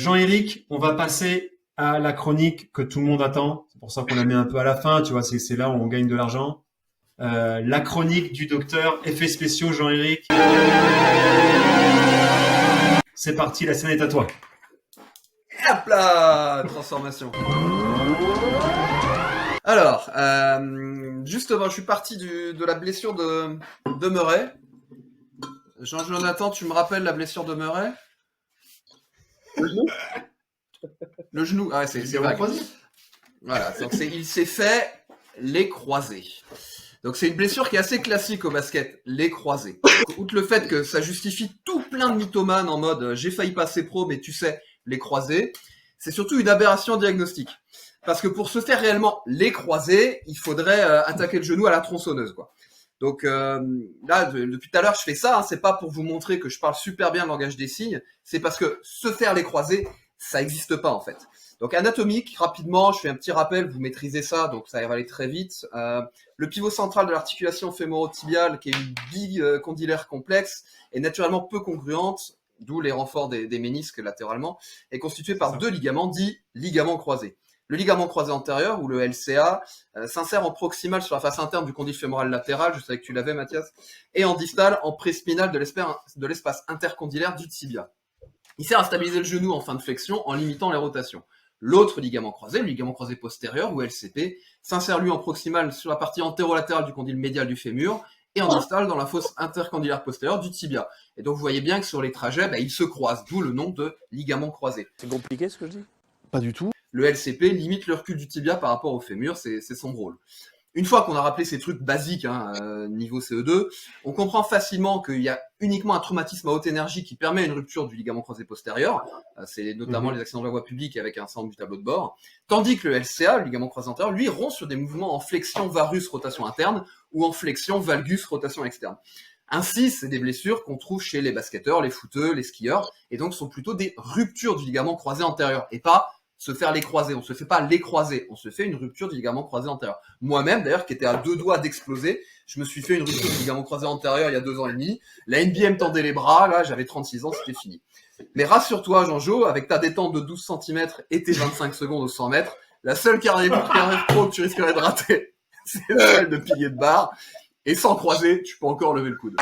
Jean-Éric, on va passer à la chronique que tout le monde attend. C'est pour ça qu'on la met un peu à la fin, tu vois, c'est là où on gagne de l'argent. La chronique du docteur, effets spéciaux, Jean-Éric. C'est parti, la scène est à toi. Hop là, transformation. Alors, justement, je suis parti de la blessure de Murray. Jean-Jonathan, tu me rappelles la blessure de Murray? Le genou, ah ouais, c'est vague. Voilà, donc il s'est fait les croisés. Donc c'est une blessure qui est assez classique au basket, les croisés. Outre le fait que ça justifie tout plein de mythomanes en mode j'ai failli passer pro, mais tu sais, les croisés, c'est surtout une aberration diagnostique. Parce que pour se faire réellement les croisés, il faudrait attaquer le genou à la tronçonneuse, quoi. Donc là, depuis tout à l'heure, je fais ça. Hein, c'est pas pour vous montrer que je parle super bien le langage des signes. C'est parce que se faire les croisés, ça n'existe pas en fait. Donc anatomique, rapidement, je fais un petit rappel. Vous maîtrisez ça, donc ça va aller très vite. Le pivot central de l'articulation fémoro-tibiale, qui est une bicondylaire complexe, est naturellement peu congruente, d'où les renforts des ménisques latéralement, est constitué par deux ligaments dits ligaments croisés. Le ligament croisé antérieur, ou le LCA, s'insère en proximal sur la face interne du condyle fémoral latéral, je savais que tu l'avais Mathias, et en distal en préspinal de l'espace intercondylaire du tibia. Il sert à stabiliser le genou en fin de flexion en limitant les rotations. L'autre ligament croisé, le ligament croisé postérieur, ou LCP, s'insère lui en proximal sur la partie antérolatérale du condyle médial du fémur, et en distal dans la fosse intercondylaire postérieure du tibia. Et donc vous voyez bien que sur les trajets, ils se croisent, d'où le nom de ligament croisé. C'est compliqué ce que je dis? Pas du tout. Le LCP limite le recul du tibia par rapport au fémur, c'est son rôle. Une fois qu'on a rappelé ces trucs basiques, niveau CE2, on comprend facilement qu'il y a uniquement un traumatisme à haute énergie qui permet une rupture du ligament croisé postérieur, c'est notamment les accidents de la voie publique avec un centre du tableau de bord, tandis que le LCA, le ligament croisé antérieur, lui rompt sur des mouvements en flexion varus rotation interne ou en flexion valgus rotation externe. Ainsi, c'est des blessures qu'on trouve chez les basketteurs, les footeux, les skieurs, et donc sont plutôt des ruptures du ligament croisé antérieur, et pas se faire les croiser. On se fait pas les croiser, on se fait une rupture du ligament croisé antérieur. Moi-même, d'ailleurs, qui était à 2 doigts d'exploser, je me suis fait une rupture du ligament croisé antérieur il y a 2 ans et demi. La NBA me tendait les bras, là, j'avais 36 ans, c'était fini. Mais rassure-toi, Jean-Jo, avec ta détente de 12 cm et tes 25 secondes au 100 mètres, la seule carrière pro que tu risquerais de rater, c'est celle de pilier de barre. Et sans croiser, tu peux encore lever le coude.